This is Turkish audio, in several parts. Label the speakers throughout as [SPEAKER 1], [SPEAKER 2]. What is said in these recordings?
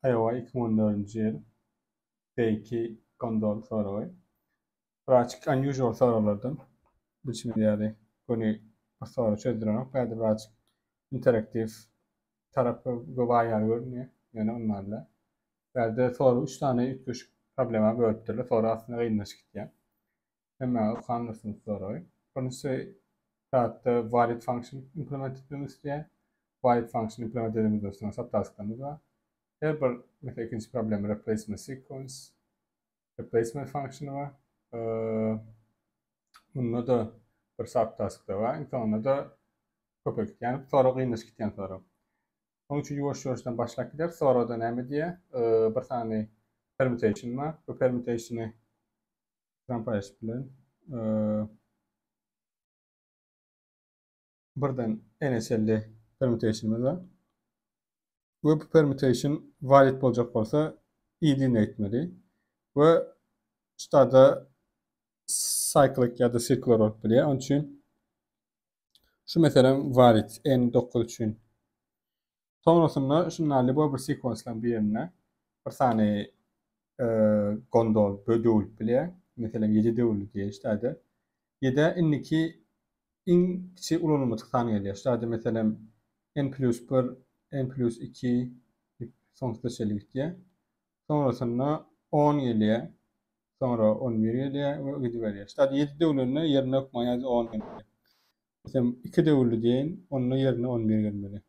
[SPEAKER 1] Iowa 2014 yıl D2 Gondol soruyu. Birazcık unusual sorulardan biçimde yani konu soru çözdürmek ve birazcık interaktif tarafı var görünüyor. Yani onlarla. Ve soru 3 tane 3 problema bölüptürler. Soru aslında kıyınlaşık gidiyor. Hemen okanlırsınız soruyu. Birincisi hatta valid function implement etmemiz isteyen. Valid function implement edilmemiz isteyen subtasklarımız var. Her bir mesela ikinci problem replacement sequence. Replacement function'ı var. Bununla da bir subtask da var. Sonra da köpek. Yani soru kıyınlaşık gidiyen soru. Onun için yuvarlaktan başlayıp gider. Sonra da ne diye bir tane permutation var. Bu permutation'ı paylaşıp bilen. Buradan NSL'li permutation'ımız var. Bu permutation valid olacak olsa id etmeli. Ve işte da cyclic ya da circular olup bile. Onun için şu mesela valid n9 için. Sonrasında şunlarla bu bir sequence'lan bir yerine bir tane gondol bödül bile. Mesela 7 dövül diye işte de. 7 inniki in kiçi ulunma tıktan geliyor. İşte de mesela n plus 1, n plus 2 sonuçta şeylik diye. Sonrasında 10 geliyor. Sonra 11 geliyor ve 7 veriyor. İşte 7 dövülünü yerine okumaya 10 geliyor. Mesela 2 dövüllü deyin, onun yerine 11 gelmeli.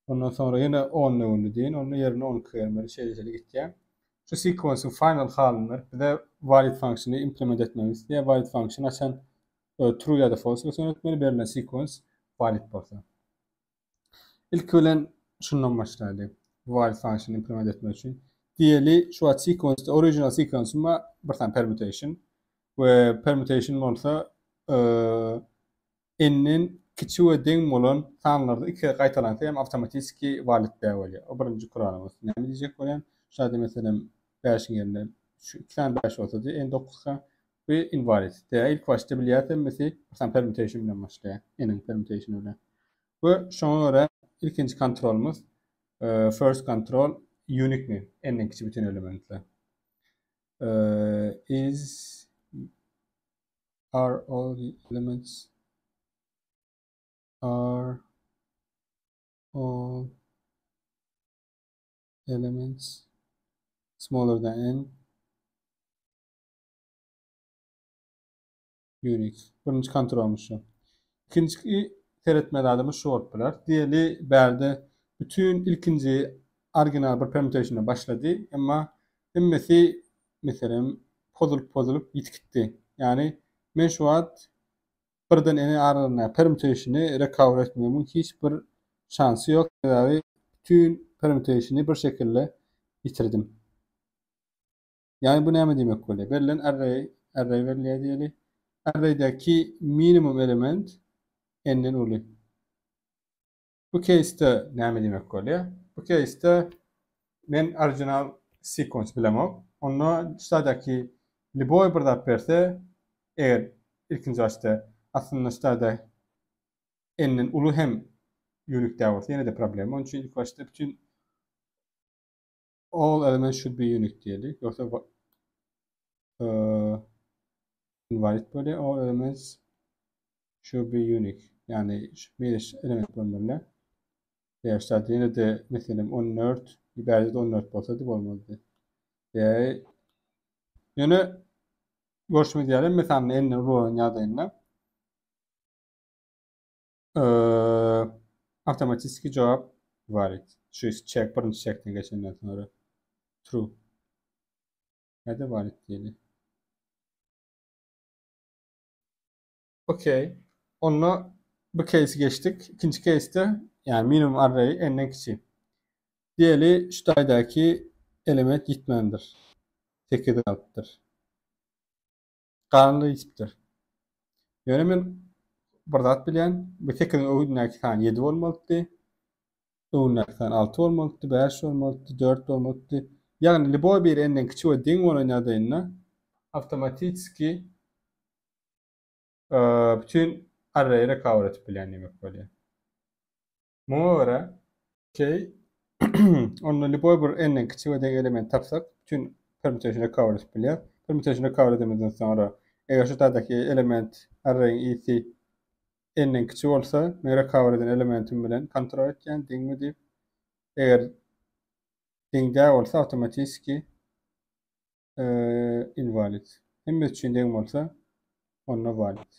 [SPEAKER 1] Ondan sonra yine 10 dövüllü deyin, onun yerine 12 gelmeli. Şeyle gitti. Şu sequence'ın final halını bir de valid function'ı implement etmemiz diye valid function açan true ya da false yönetmeli verilen sequence valid olsa. İlk ölen şundan başlayalım. Valid function implement etmek için. Diğeri şu an sequence, original sequence'ıma bir tane permutation. Ve permutation olsa n'nin kiçi ve deň bolan sanlarda iki qaytalansa hem avtomatik valid bolýar. O birinci kuralımız. Ne diyecek bolan? Şada mesela 5'in yerine şu 2 tane 5 olsa da n9'a ve invalid. De ilk başta bilýärsen mesela permutation bilen başlaýar. N'in permutation bilen. Ve şoňa göre ilkinci kontrolümüz first control unique n'in kiçi bütün elementler. Is are all the elements are all elements smaller than n unique. Birinci kontrolümüz şu. İkinci teretmelerimiz şu ortlar. Diğeri berde bütün ilkinci arginal bir permutation'a başladı ama emmesi mesela pozulup yitkitdi. Yani men şu at birden eni aralığına permutation'ı recover etmemin hiçbir şansı yok. Yani bütün permutation'ı bir şekilde yitirdim. Yani bu ne demek oluyor? Verilen array veriliyor diyelim. Array'daki minimum element n'den oluyor. Bu case'de ne demek oluyor? Bu case'de men original sequence bilemok. Onu şuradaki liboy bir da verse eğer ilkinci açtı aslında şurada n'nin ulu hem unique davası yine de problem. Onun için ilk başta bütün all elements should be unique diyelim. Yoksa invalid böyle all elements should be unique. Yani bir element bulmalı. Yaşlar yine de mesela 14 ibarede 14 olsa da olmalı. Yani görüşme diyelim mesela eline ruhan yadayına otomatik cevap var. Şu check birinci check'ten geçenden sonra true. Ya da var diyelim. Okey. Onunla bu case geçtik. İkinci case'de yani minimum array n'den kiçik. Diğeri şu daydaki element gitmendir. 8'den altıdır. Karanlığı gittir. Yani men birdat bilen bu tekin öwündäki san 7 bolmalydy. Öwündäki san 6 bolmalydy, 5 bolmalydy, 4 bolmalydy. Yani liboy bir enden kiçi we deň bolan ýagdaýynda awtomatiki bütün array'e recover etip bilen demek bolýar. Muňa görä okey Onu любой bir n'den kiçik ödek element tapsak bütün permutation'ı cover edip bilir. Permutation'ı cover edemedikten sonra eğer şu tadaki element array'in iyisi n'den kiçik olsa mera cover eden elementin bilen kontrol etken diňmi deyip eğer diňde olsa otomatikki invalid. Hem üçün diň bolsa onunla valid.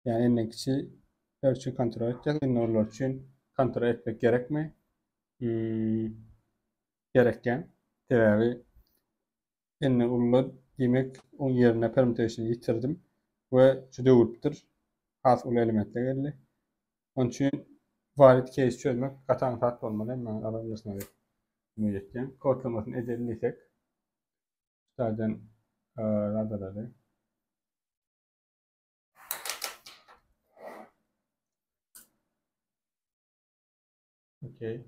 [SPEAKER 1] Yani n'den kiçik her üçün kontrol edeceğiz. N'ler üçün kontrol etmek gerekmi? Gereken. Tedavi enne ulla demek onun yerine permutation'ı yitirdim ve juda öwürpdir. Has ul elementle geldi. Onun için valid case çözmek katan fat bolmaly. Men alanlysına dep umyetken. Kodlamasyny edebilsek zaten radalary. Okay.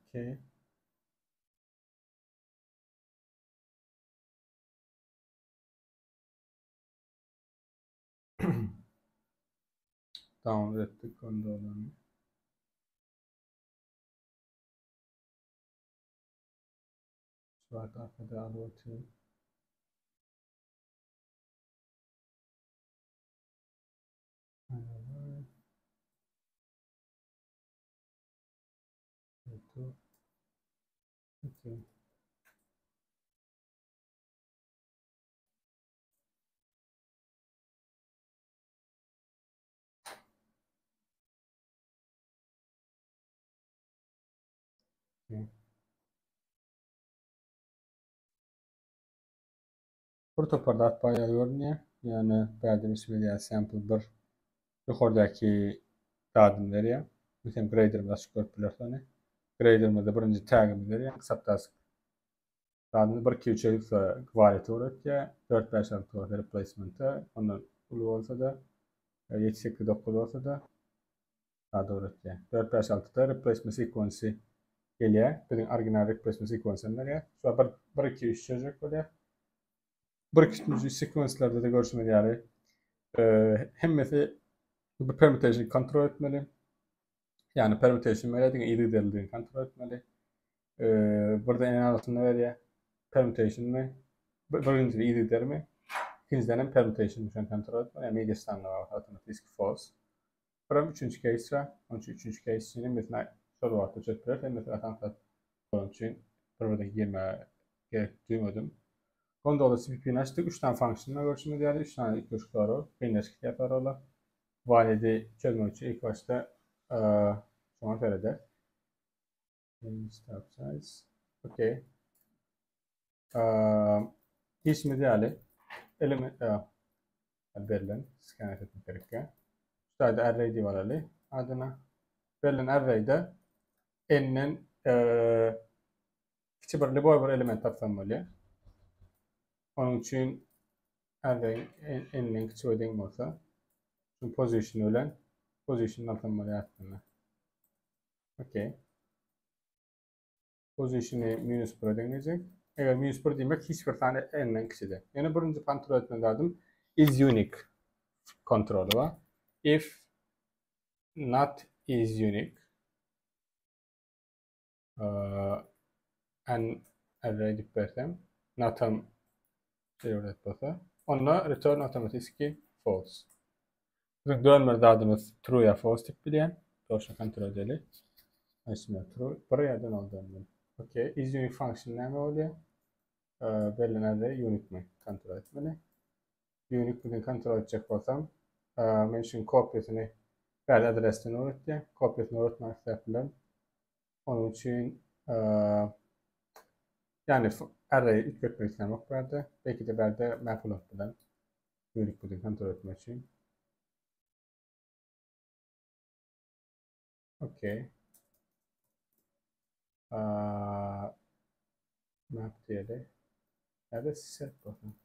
[SPEAKER 1] Okay. Tamam ettik onda olanı. Şubat arkada alıyorum. Okay. Okay. Protoparda atpaya görünüyor. Yani verdiğimiz bir sample bir yukarıdaki dadım veriyor. Mesela grader'ımız açık görüp bilirsen. Grader'ımızda birinci tag'imiz veriyor. Kısaltası. Dadım 1-2-3 ayıksa valeti olarak ya 4-5 6 olarak replacement'ı. Ondan ulu olsa da 7-8-9 olsa da daha doğru ya. 4-5-6'da replacement sequence'i geliyor. Bizim orijinal replacement sequence'ler ya. Şu an 1-2-3 çözecek böyle. 1-2-3 sequence'lerde de görüşmeli yani. Hemmesi bu permutation kontrol etmeli. Yani permutation verildiğinde iyi edildiğini kontrol etmeli. Burada en altında veriyor. Permutation mı? Birinci iyi eder mi? İkinciden permutation mı kontrol etmeli. Yani media standı var. Otomatik false. Buram üçüncü case var. Onun için üçüncü case için mesela soru vardı çöpler. Hem mesela atankat onun için buradaki girmeye gerek duymadım. Onda olası bir açtık. 3 tane fonksiyonla görüşme değerli. 3 tane ilk görüşler var. Birleşik yaparlar. Validi çözmek için ilk başta sonra verede. Stop size. Okay. İsmi değerli. Element verilen scan etmek gerekiyor. Sadece array var ali. Adına verilen array'da n'nin kiçik bir boy bir element taplanmalı. Onun için array n'nin kiçik ödeng olsa şu position ölen position taplanmalı aslında. Okay. Position'ı minus 1 deneyecek. Eğer minus 1 demek hiçbir tane n'den kiçidir. Yani birinci kontrol etmen lazım. Is unique kontrolü var. If not is unique and array depersem not'am öğret basa. Onunla return otomatikki false. Bizim dönme dadımız true ya false tip bilen. Doğru kontrol edelim. Aslında true. Buraya dön olduğunu. Okay. Is unique function ne oluyor? Verilen array unique mi? Kontrol etmeli. Unique bugün kontrol edecek olsam men için kopyasını verdi adresten öğretti. Kopyasını öğretmek istedim. Onun için yani array'i ilk etmek istemek verdi. Belki de verdi mapulot bilen. Unique bugün kontrol etmek için. Okay. Map diyelim. Evet set bakın.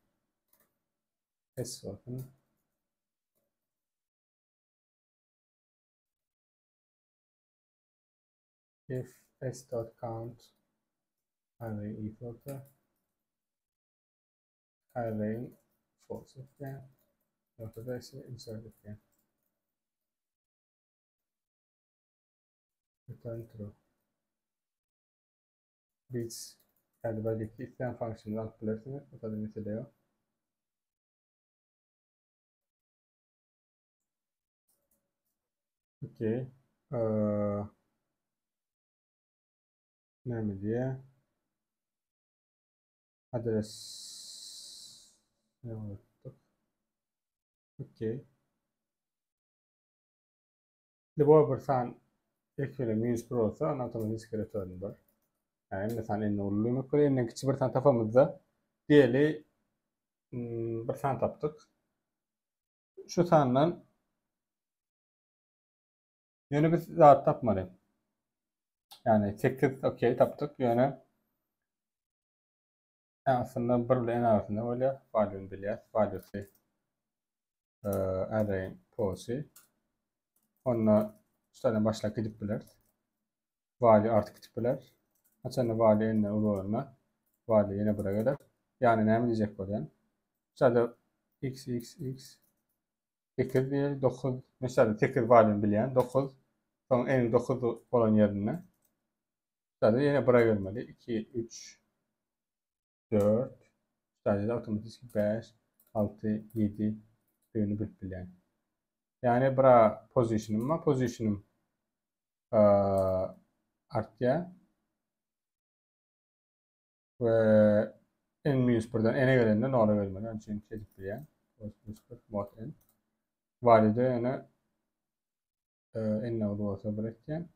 [SPEAKER 1] S bakın. If s.count array equal to array false etken ortada ise insert etken return true. Biz belki isteyen fonksiyonu alıp bilirsiniz. Bu tabi mesele yok. Okey. Ne diye? Adres ne unuttuk? Okey. Bu bir tane ekvili 100 olsa ona otomatik return var. Yani mesela en uğurlu böyle en küçük bir tane tafamızda diğeri bir tane taptık. Şu taneden yönü biz rahat tapmadı. Yani 8 okey taptık yönü aslında bir en arasında öyle value'nu biliyoruz. Value'si array posi. Onunla üstten başla gidip bilir. Value artık gidip bilir. Açanı value eline uğruna value yine buraya gelir. Yani ne diyecek bu yani? Sadece x 8 değil 9 mesela 8 value'nu bilen 9 son en 9 olan yerine sadece yine buraya gelmeli. 2 3 4 sadece otomatik 5 6 7 birini bilip bilen. Yani bura position'ım artya ve en minus buradan n'e gelende nora gelmeli. Onun için çekip bilen. Mod n. Valide yani en ne olursa bırakırken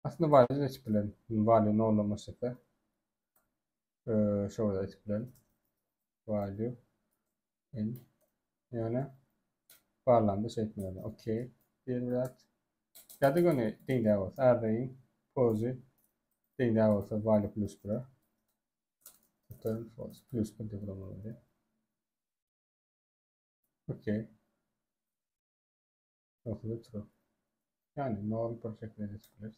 [SPEAKER 1] aslında valide de çıkbilen. Valide ne olmaması da şurada çıkbilen. Value n yani bağlamda çekmiyorlar. Okey. Diğer biraz. Ya da gene ding daha olsa. Array'in pose ding daha olsa value plus bura. Return false. Plus bir de bulamalı. Okey. Okudu true. Yani null bir şekilde çıkabilir.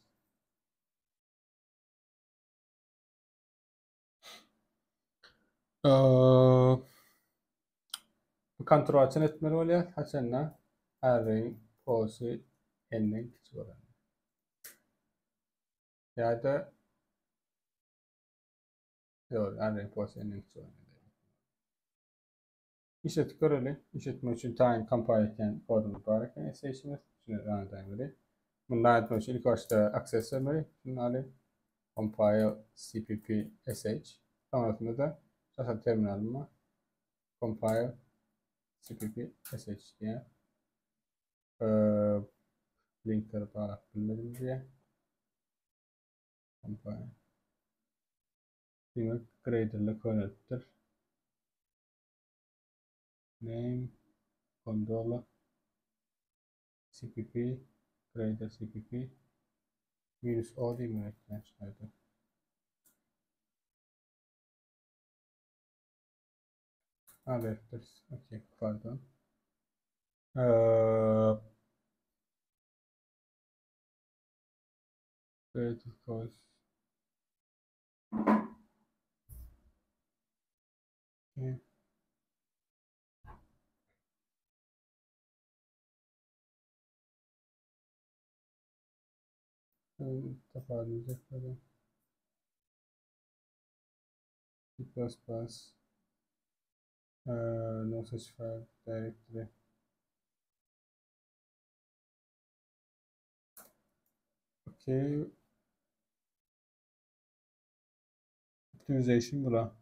[SPEAKER 1] Bu kontrol açın etmeli oluyor. Açınla array'in pose n'in küçük olanı. Ya da yok array'in pose n'in küçük olanı. İşlet göreli. İşletme için tayin compile etken kodunu bağırırken SH'imiz. Şimdi anlatayım böyle. Bundan etmek için ilk başta access vermeli. Bunları compile cpp sh. Sonrasında da zaten terminalıma compile cpp sh diye linkleri bağlayıp bilmedim diye compile. Demek grader'la connector name gondola cpp grader cpp minus o değil mi arkadaşlar? Vectors. Okay, pardon. Creative course. Okay. Toparlayacak böyle. C++. No such file directory. Okay. Optimization bura.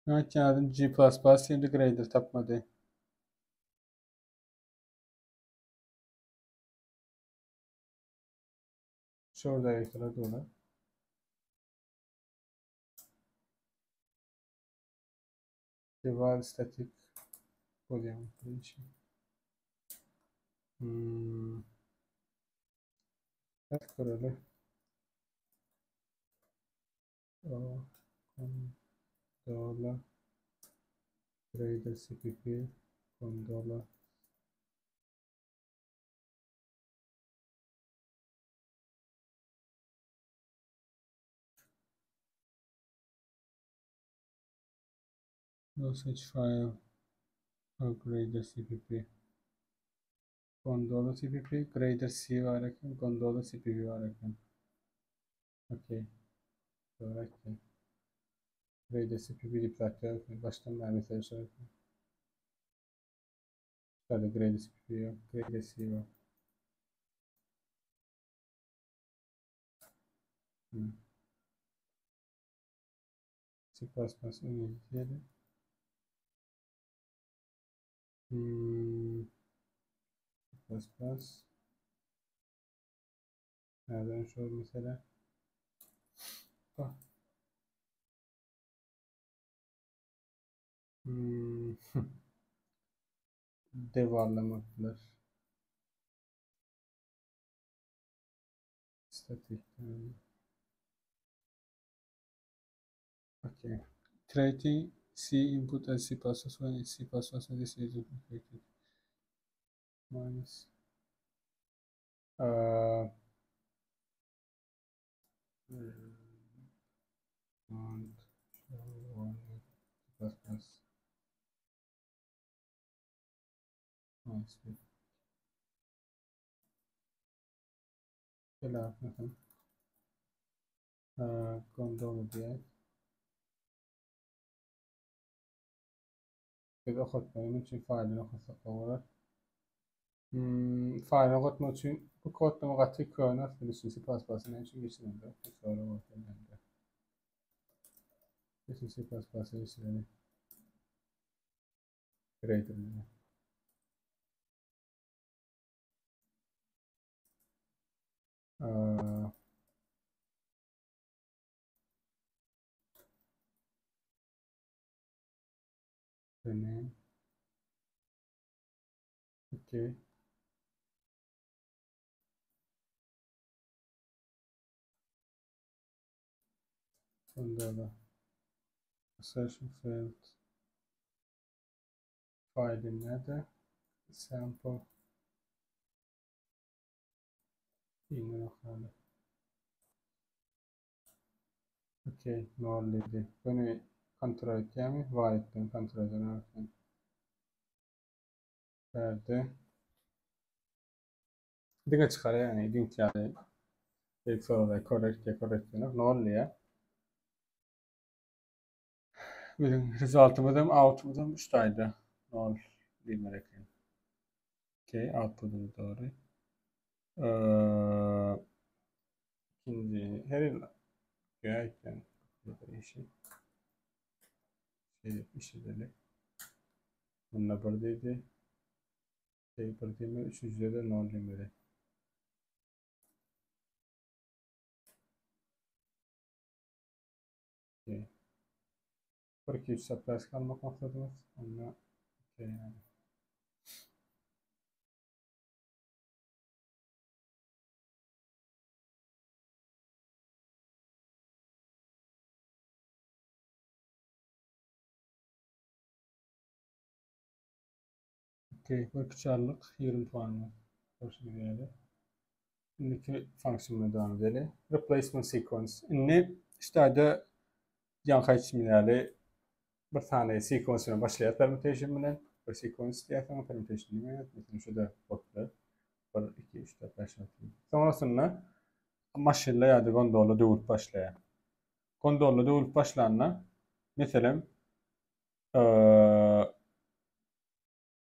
[SPEAKER 1] Ha, kağıdın G++ integrator tapmadı. Şurada ekle doğru. Deval static boolean function. Evet kurulu. O gondola grader cpp gondola Dosage file grader cpp. Gondola cpp, grader c var ekan, gondola cpp var ekan. Okey. Doğru ekan. Grader cpp diplomatlar baştan vermesi şöyle. Şöyle grader cpp yok, grader c var. C++ İngilizce'de. C++. Nereden şu mesela? Bak. Devarlamaklar. Statik. Okay. Try C input as C++ when C++ and this is affected. Minus. And one C++. Minus. Şöyle bakın. Kontrol diye. Bir okutmayın için failini okutsak olur. Failini okutmak için bu kodlama katı köyüne filişin C++'ın için geçirildi. Sonra ortaya geçin C++'ı geçirelim. Grader diye. Deneyim. Okay. Sonra da assertion failed. Failin nerede? Sample. Yine noktalı. Okay. Null'liydi. Bunu kontrol edeceğimi void'den kontrol ederken verdi. Dikkat çıkar yani. Link yani. İlk soruda correct null'liye. Bizim result'ımızın output'um şuradaydı. Null bilmerek. Okay. Output'um doğru. İkinci her yıl gerçekten işi işi dedi. Bununla buradaydı. Buradayım. Üçüncüde de null'im dedi. Okay. 42 satranç kalmak maksadımız. Onunla okay yani. Okay. 42 ağırlık 20 puan var. Hoşuma geldi. Şimdiki fonksiyonuna devam edelim. Replacement sequence. Şimdi işte de yan kaçımlarla bir tane sequence'ına başlayıp permutation bilen bir sequence diye tane permutation değil mi? Mesela şurada botlar. 1, 2, 3, 4, 5, 6. Sonrasında maşinle ya da gondolla dövüp başlaya. Gondolla dövüp başlanana mesela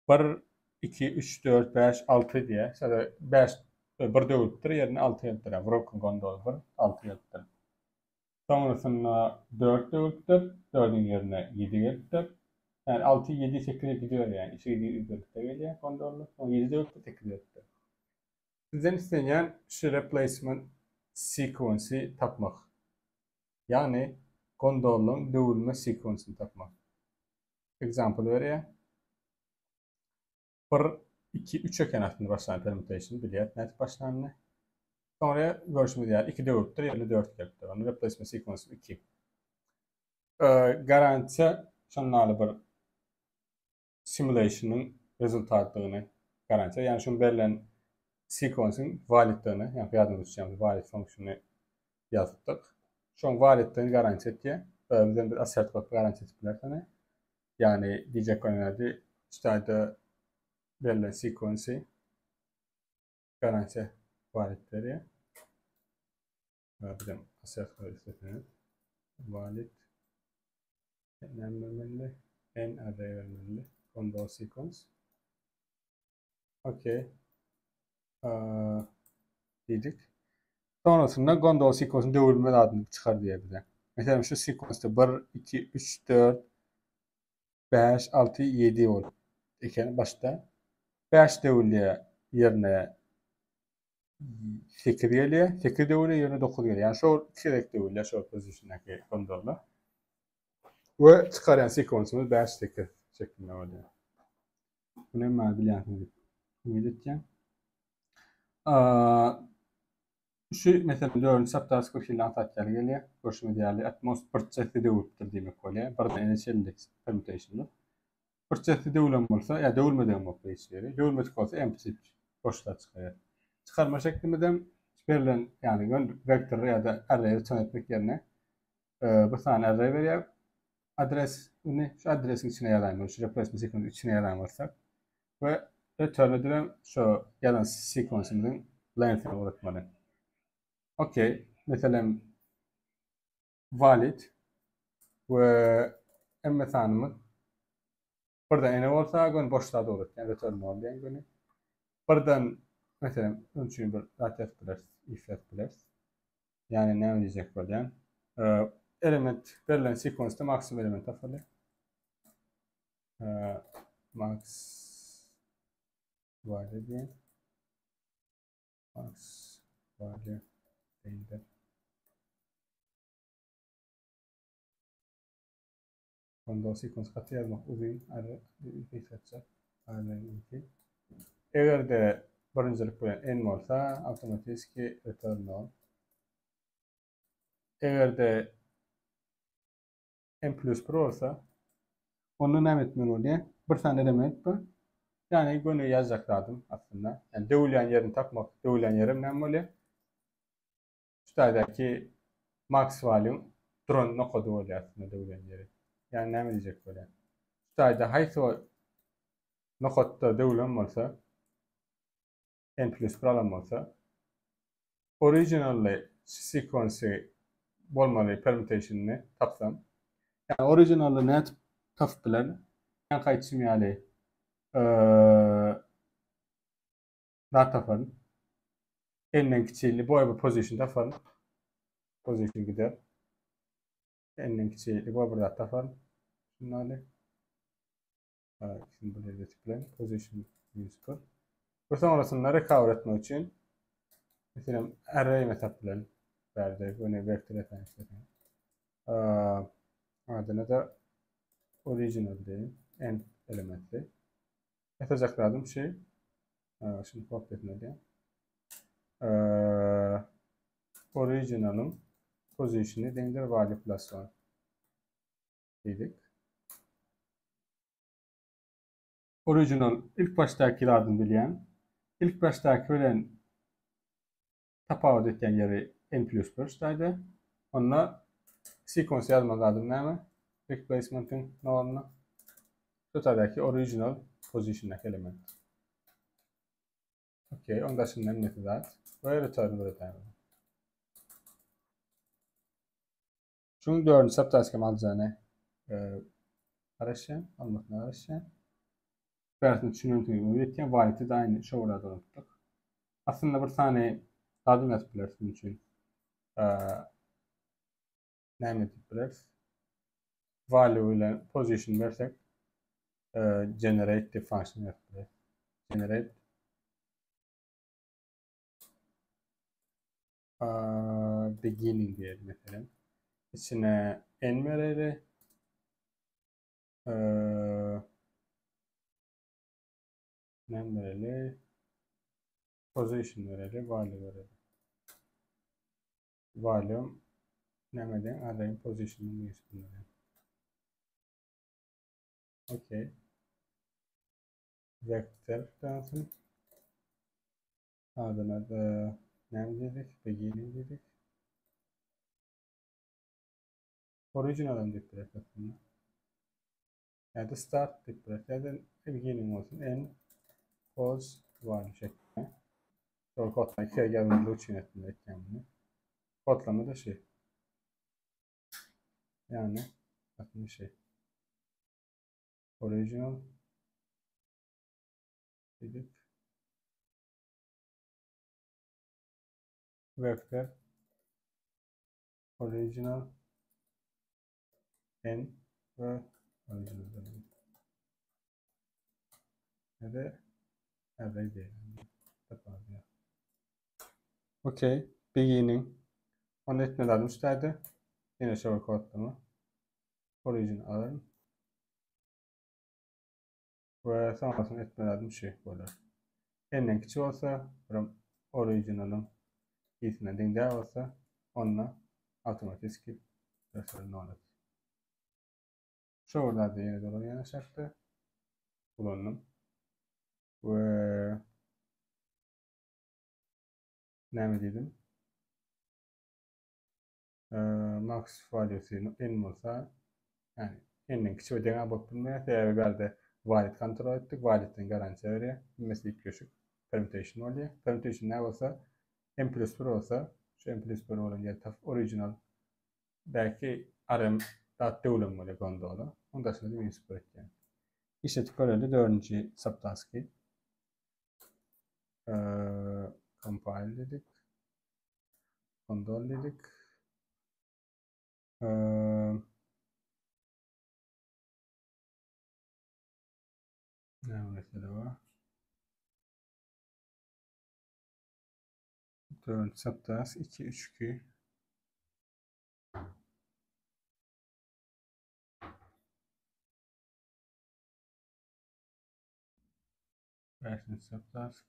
[SPEAKER 1] 1, 2, 3, 4, 5, 6 diye. Mesela 5 bir dövüptür yerine 6 yaptır. Broken gondol 1, 6 yaptır. Sonrasında 4 dövüptür. 4'ün yerine 7 yaptır. Yani 6, 7, 8'e gidiyor yani. 7 dövüptür geliyor gondolla. Sonra 7 dövüptür tekrar yaptır. Sizden istenen şu replacement sequence'i tapmak. Yani gondolun dövülme sequence'ini tapmak. Example vereyim. 1, 2, 3 eken aslında başlayan permutation biliyet net başlandı. Sonra görüşümü diğer 2 dövüptür, yerine 4 yaptır. Onu replacement sequence 2. Garanti şunlarla bir simulation'ın rezultatlarını garanti. Yani şunu verilen sequence'ın validliğini, yani yardım edeceğimiz valid fonksiyonu yazdık. Şun validliğini garanti et diye. Bizden bir assert bak garanti ettiler sana. Yani diyecek önerdi işte verilen sequence'i garanti validleri bir de asiyat validleri valid vermeli en array vermeli control sequence okey dedik. Sonrasında Gondol sequence'ın dövülmeli adını çıkar diye bize. Mesela şu sequence'da 1, 2, 3, 4, 5, 6, 7 olur. İken başta 5 dövülüye yerine 8 geliyor. 8 dövülüye yerine 9 geliyor. Yani şu direkt dövülüyor şu pozisyondaki Gondol'la. Ve çıkaran sequence'ımız 5, 8 şeklinde oluyor. Bunu hemen biliyorsunuz. Ümit edeceğim. Şu mesela 4. saptası 40 yıldan tatlar geliyor. Hoşuma değerli. Atmos pırçası dövüptür demek oluyor. Burada NHL'lik permutation'dır. Pırçası dövülen olsa ya dövülmeden olsa işleri. Dövülmedik olsa implicit boşluğa çıkıyor. Çıkarma şeklimizden verilen yani vektör ya da array'ı return etmek yerine bir tane array veriyor. Adres ne? Şu adresin içine yalaymış. Şu replacement sequence içine yalaymışsak ve return edilen şu yalan sequence'ımızın length'ini unutmadan. Okey. Mesela valid ve emme tanımı burada ene olsa gün boşluğa doğru yani return olmayan günü. Buradan mesela üçün bir data plus, if plus yani ne diyecek buradan? Element verilen sequence'da maksimum element afalı. Max value diye. Max value değildir. Quando sequence katı yazmak uzun arı bir seçecek. Aynen iki. Eğer de birinci bilen n olsa otomatik return on. Eğer de n plus 1 olsa onu ne etmen oluyor? Bir tane element bu. Yani bunu yazacaktım aslında. Yani dövülen yerini tapmak, dövülen yerim ne oluyor? Şuradaki max value drone ne kodu oluyor aslında dövülen yeri. Yani ne diyecek böyle? Şurada haythu ne kodda dövülen olsa n plus 1 alan olsa originally sequence'i bolmalı permutation'ını tapsam yani original'ı net tap bilen en kayıtçım yani data falan n'den kiçiğini bu bir position tapan position gider n'den kiçiğini bu bir data falan şunları şimdi buraya getireyim position 100 ve sonrasında recover etmek için mesela array method bilen verdi bunu vector reference adına da original diyeyim n elementli yapacaklarım şey şimdi kopya etmedi original'ın position'ı dendir value plus 1 dedik. Original ilk baştaki adını bilen, ilk baştaki ölen tapavut etken yeri n plus 1'daydı. Onunla sequence yazmak adını neymi? Replacement'ın nolunu. Tutadaki original position'daki element. Okey, onda şimdi emniyeti dağıt. Ve return üretelim. Çünkü 4. saptaski malzane araşan, almakla araşan. Versinin düşününtüyü üretken valiti de aynı şovlarda unuttuk. Aslında bir tane adım yazıp için ne yapabiliriz? Value ile position versek generate the function yapabiliriz. Generate beginning diyelim mesela. İçine n verelim. Ne verelim? Position verelim. Value verelim. Value nemeden arayın position'ını üstünden. Okey. Vector dağıtın. Adına da ne dedik? Beginning dedik. Original dedik aslında. ya da start dip bırak ya da beginning olsun. En pause var şeklinde. Sonra kodlama ikiye gelmedi için ettim eklemini. Kodlama da şey. Yani bakın şey. Original edip vector original en ve original ya da array değil. Okey. Beginning. Onu etmeden üstlerde yine şöyle kodlama. Original alırım. Ve sonrasında etmeden şey böyle. Enden küçük olsa original'ın iyisine denk olsa onunla otomatik skip gösterilme olur. Şuralarda yine dolayı yanaşacaktı. Kullanım. Ve ne dedim? Max value'si en olsa yani enden küçük ödene bakılmaya değerlerde valid kontrol ettik. Valid'den garanti veriyor. Mesela ilk köşük permutation oluyor. Permutation ne olsa M plus 1 olsa şu M plus 1 olunca original belki RM dağıttı ulan böyle gondola. Onda sonra bir inspire yani. İşte Corel'de dördüncü subtask'i compile dedik. Condol dedik. Ne mesela var? Dördüncü subtask 2 3 2 beşinci subtask.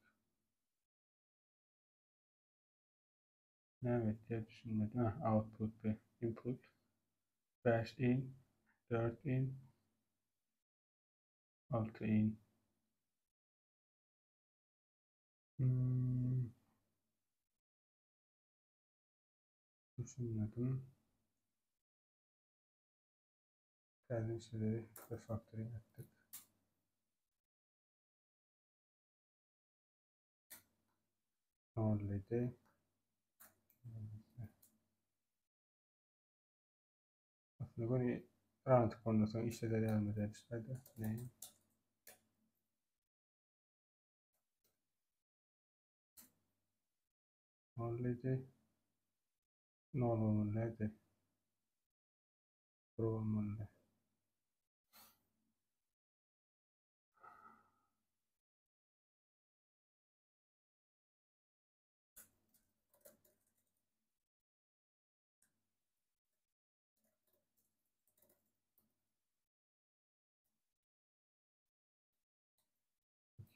[SPEAKER 1] Ne diye düşünmedim. Ha, output ve input. 5 in, 4 in, 6 in. Düşünmedim. Geldiğim şeyleri refactoring ettik. Normalde aslında böyle round ondan sonra işleri devam eder işte de ne? Normalde normalde normalde.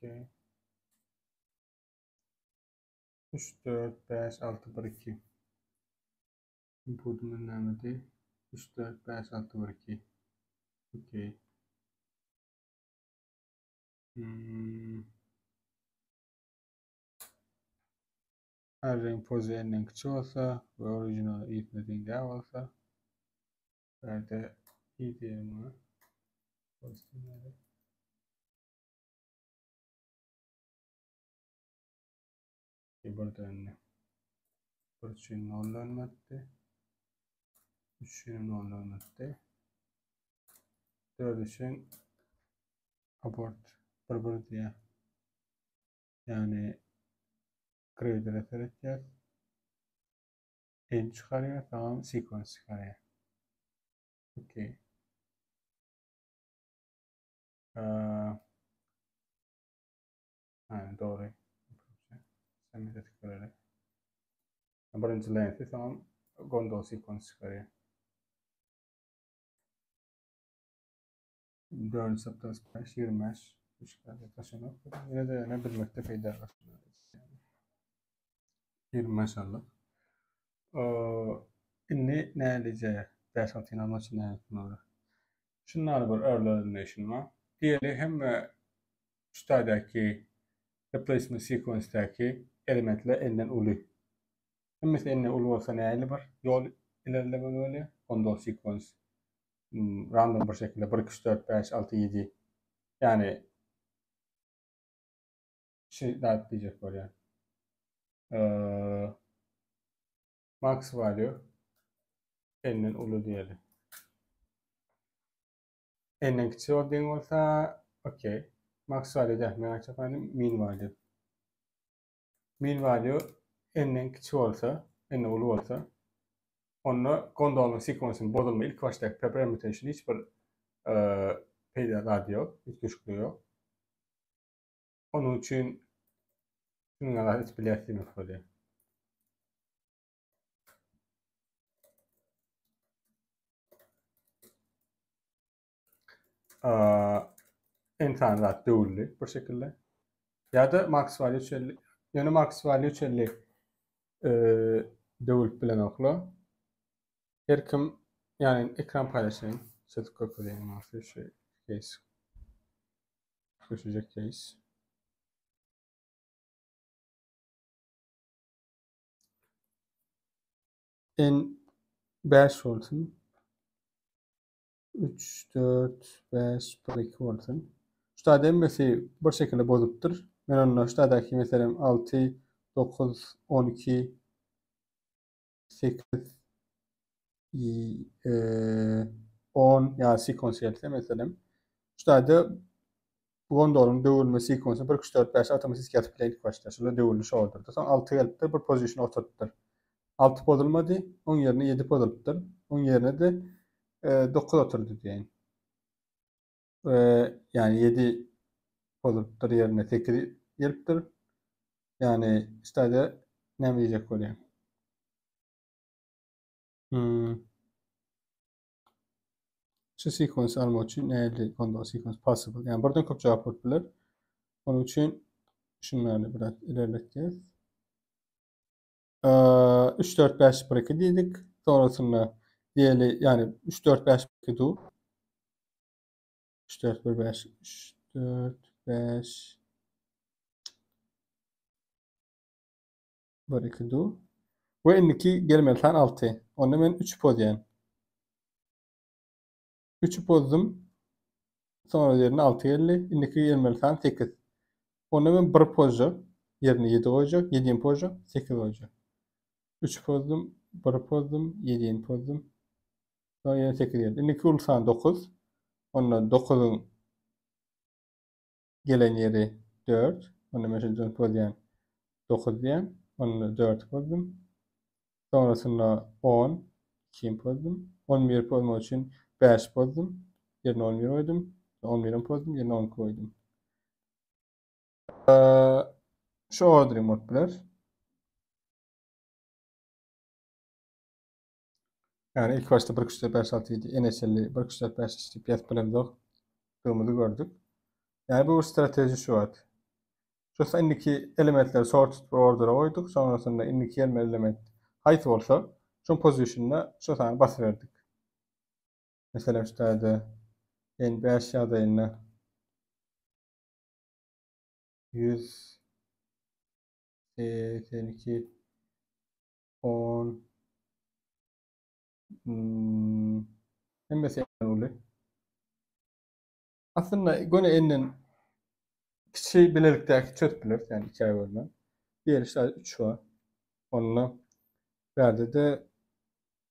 [SPEAKER 1] Okay. 3 4 5 6 1 2. Input'un önemli 3 4 5 6 1 2. Okay. Her renk pozu en küçük olsa ve orijinal eğitmediğinde olsa nerede iyi diyelim ona. Pozisyonları. Burada önüne. Burçin olmadı. Üçünün olmadı. Dört için abort bir diye. Yani grade refer edeceğiz. En çıkarıyor. Tamam. Sequence çıkarıyor. Okey. Yani doğru. Sen de tıklayarak. Birinci length'i tamam. Gondol sequence çıkarıyor. 4 subtask 5, 25. Işıklarda taşımak. Yine de ne bilmekte fayda var. 20 maşallah. İndi ne edeceği? Ders atın almak için ne yapmalı? Şunlar var. Early elimination var. Diğeri hem üstteki replacement sequence'daki elementle enden ulu. Hem mesela enden ulu olsa ne var? Yol ilerleme böyle. Gondol sequence. random bir şekilde 1, 2, 3, 4, 5, 6, 7 yani şey diyecek oraya. Max value n'nin ulu diyelim. N'nin küçüğü olduğun olsa okey. Max value de ben açıklayayım mean value. Mean value n'nin küçüğü olsa, n'nin ulu olsa onu gondolun sequence'ın bozulma ilk baştaki permutation hiçbir peyda yok, hiç güçlü yok. Onun için şunlara hiç bileştiğimiz oluyor. En tane rahat değilli bu şekilde. Ya da max value çelli. Yani max value çelli değil bilen okla. Her kim yani ekran paylaşayım. Set kopyalayayım mahsus şey case. Köşecek case. En 5 olsun. 3, 4, 5, 1, 2 olsun. Şurada emmesi bir şekilde bozuptur. Ben onun şuradaki mesela 6, 9, 12, 8, 10 ya sequential'se mesela. Şurada gondolun dövülme sequence'ı 1, 2, 3, 4, 5 otomatik yatıp ilk başlar. Şöyle dövülüşü ordurdu. Sonra 6 gelip de bir position oturttur. 6 bozulmadı. Onun yerine 7 bozuluptur. Onun yerine de 9 oturdu diyeyim. Yani 7 bozuluptur yerine 8 geliptir. Yani işte de ne diyecek oraya? Şu sequence almak için neydi? Gondol sequence possible. Yani buradan çok cevap olabilir. Onun için şunları biraz ilerleteceğiz. 3, 4, 5 bırakı dedik. Sonrasında diğeri yani 3, 4, 5 bırakı du. 3, 4, 1, 5. 3, 4, 5 bırakı du. Ve inniki gelmeden 6. Onu ben 3 poziyen. 3 bozdum. Sonra yerine 6 geldi. İnniki gelmeden 8. Onu ben 1 pozcu. Yerine 7 koyacak. 7'in pozcu. 8 olacak. 3 pozdum. 1 pozdum. 7'in pozdum. Sonra yerine 8 geldi. İnniki ulsan 9. Onunla 9'un gelen yeri 4. Onu mesela poziyen 9 diyen. Onu 4 bozdum. Sonrasında 10. 2 bozdum. 11 pozmak için 5 bozdum. Yerine 11 koydum. 11'in pozdum. Yerine 10 koydum. Şu ordering modlar. Yani ilk başta 1, 2, 3, 4, 5, 6, 7 NSL'li 1, 2, 3, 4, 5 işte piyas bölümde kılımını gördük. Yani bu strateji şu var. Şu indiki elementleri sorted order'a koyduk. Sonrasında indiki element height olsa şu pozisyonuna şu tane basıverdik. Mesela şurada en bir aşağıda eline 100 82 10 hem mesela oluyor. Aslında gene enin şey bilelikte çöt bilir yani 2 ay bölümden. Diğer işte 3 var. Onunla verdi de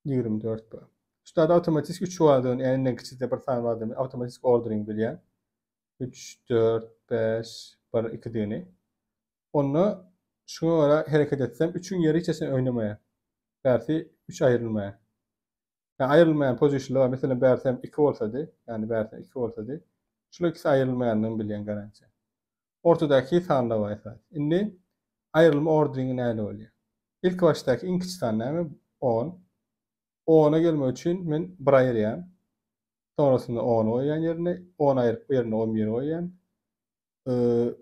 [SPEAKER 1] 24 bu. Şurada otomatik 3 vardı. Yani en küçük de bir tane vardı. Otomatik ordering bilen. 3, 4, 5, 1, 2 diyeni. Onu şu ara hareket etsem 3'ün yeri içerisinde oynamaya. Belki 3 ayrılmaya. Yani ayrılmayan pozisyonda var. Mesela Bersem 2 olsaydı. Yani Bersem 2 olsaydı. Şu ikisi ayrılmayandan bilen garanti. Ortadaki tane var zaten. Şimdi ayrılma ordering'i neyle oluyor? İlk baştaki en küçük tane 10. O ona gelmek için ben 1 ayırıyorum. Sonrasında 10 oyan yerine 10 ayırıp yerine 11 oyan.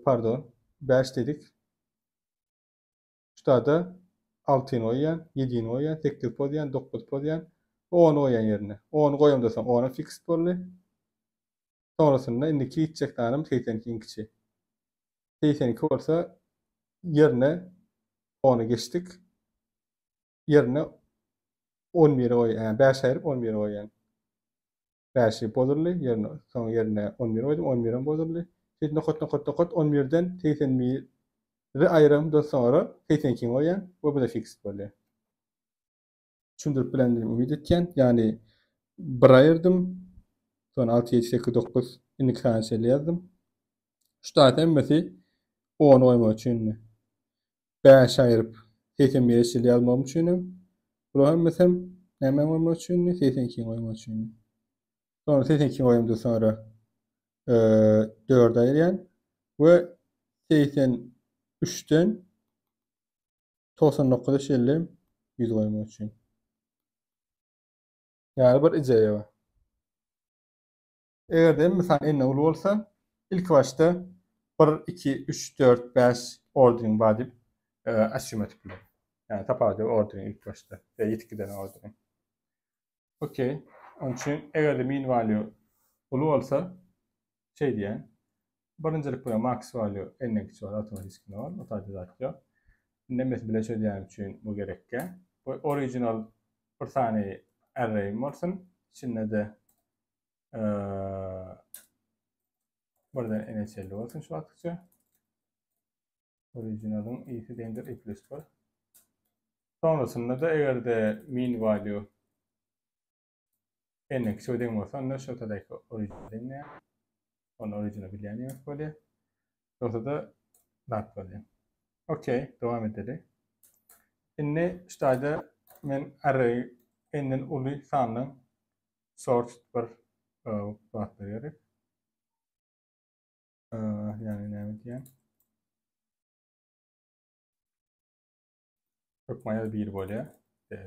[SPEAKER 1] Pardon. 5 dedik. Şurada da 6'ını oyan, 7'ini oyan, 8 oyan, 9 oyan. 10 oyan yerine. 10 koyayım desem 10'a fixed bolly. Sonrasında indiki gidecek tanem 82 inkiçi. 82 olsa yerine 10'u geçtik. Yerine 11 oyan. Yani 5 ayırıp 11 oyan. 5'i bozuldy. Yerine soň yerine 11 goýdum. 11'den bozuldy. Şimdi nokot 11'den 81'i aýramdan sonra 82 goýan we bu da fixed bolýar. Şundur bilendim umid etken. Yani bir ayırdım. Sonra 6, 7, 8, 9 inlik saniyeli yazdım. Şu da emmesi 10 oyma üçin 5 ayırıp 81 eşili yazmam üçin. Bu emmesem näme oyma üçin 82 oyma üçin. Sonra 82 oyamdan sonra 4 ayıran ve 83'ten 99 eşili 100 oyma üçin. Yani bir ijaya var. Eger de misal enne ulu bolsa ilk başta 1, 2, 3, 4, 5 ordering badip aşymatik bilen. Yani tapadı ordering ilk başta. Ve yetkiden ordering. Okey. Onun için eger de min value ulu bolsa şey diyen birincilik bilen max value enne kiçi var otomatikine var. O tarzda atıyor. Nemes bile şey diyen için bu gerekke. Bu original bir tane array olsun. İçinde de burada NHL'li olsun şu attıkça. Original'ın i'si dendir i plus var. Sonrasında da eğer de min value n'e kişi ödeyim olsa onda şu tadaki original'in ne? Onun original bilen yok böyle. Yoksa da not böyle. Okey, devam edelim. Şimdi işte da men array n'in ulu sanlı sort bir bakları. Yani ne diyen? Çokmaya bir böyle.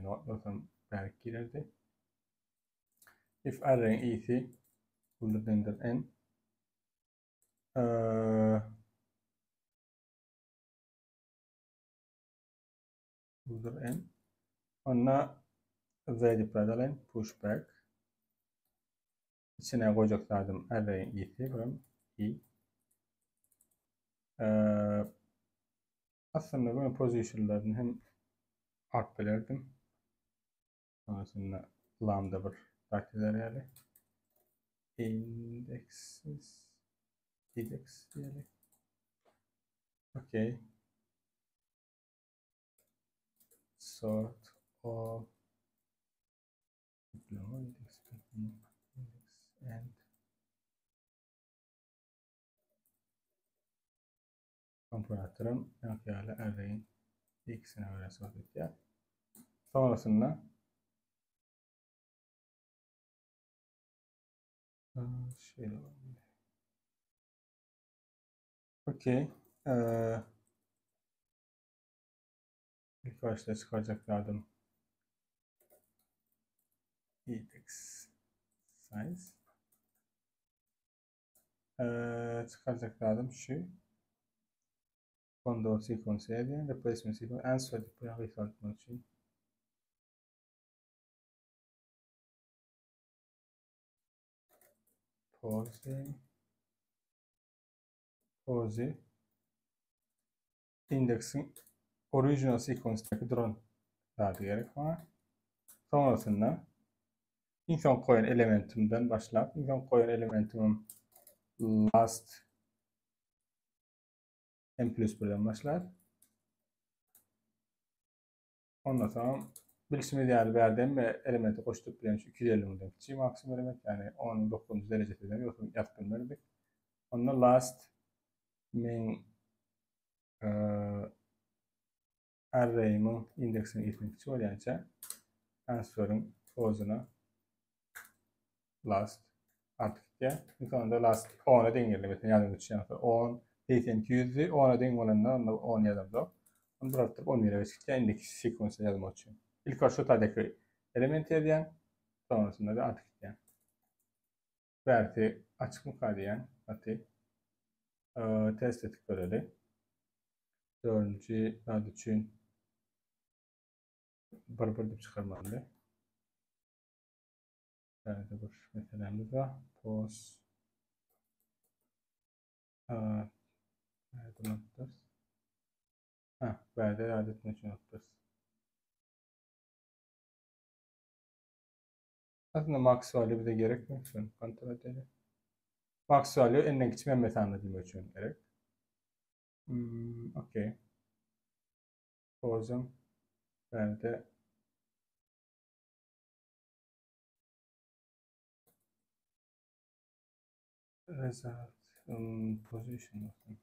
[SPEAKER 1] Notam belki girerdi. If array i'si bulundur n bulundur n ona value pradalen pushback içine koyacaklardım array'in i'si buram i aslında bunu position'larını hem art belirdim. Sonrasında lambda bir takdirler yani index yani okay sort of index and komparatörüm yani array'in x'ine göre sort ediyor. Sonrasında şöyle okey. İlk başta çıkaracaklardım index size çıkaracaklardım şu Condor sequence area replacement sequence answer the result için pause index'in original sequence'daki drone daha gerek var. Sonrasında insan koyan elementimden başlayıp insan koyan elementimin last n plus birden başlar. Ondan sonra bilişimi değerli verdiğim ve elementi koşturup bilen şu 250'den küçüğü maksimum element yani 19 derecesinden yoksa yaptığım verdik. Ondan last min array'imin indeksinin ismini küçüğü ol yani answer'ın pozuna last artık ya. Sonunda last 10'a dengelemesini yazdım için 10 8200'ü 10'a dengelenler 10 yazdım. Onu bıraktıp 10 lira veçikçe indeks sequence'e yazmak için. İlk başta tadaki element yazıyan sonrasında da artık yani. Verti açık mı kaydiyen hadi test ettik böyle. Dördüncü adı için barbardıp çıkarmalı. Yani de bir meselemiz var. Pause. Nerede unutturuz? Verdi adetini için unutturuz. Aslında max value bize gerek mi? Şunu kontrol edelim. Max value en küçük metanla demek için gerek. Okey. Pozum. Ben de result position olsun.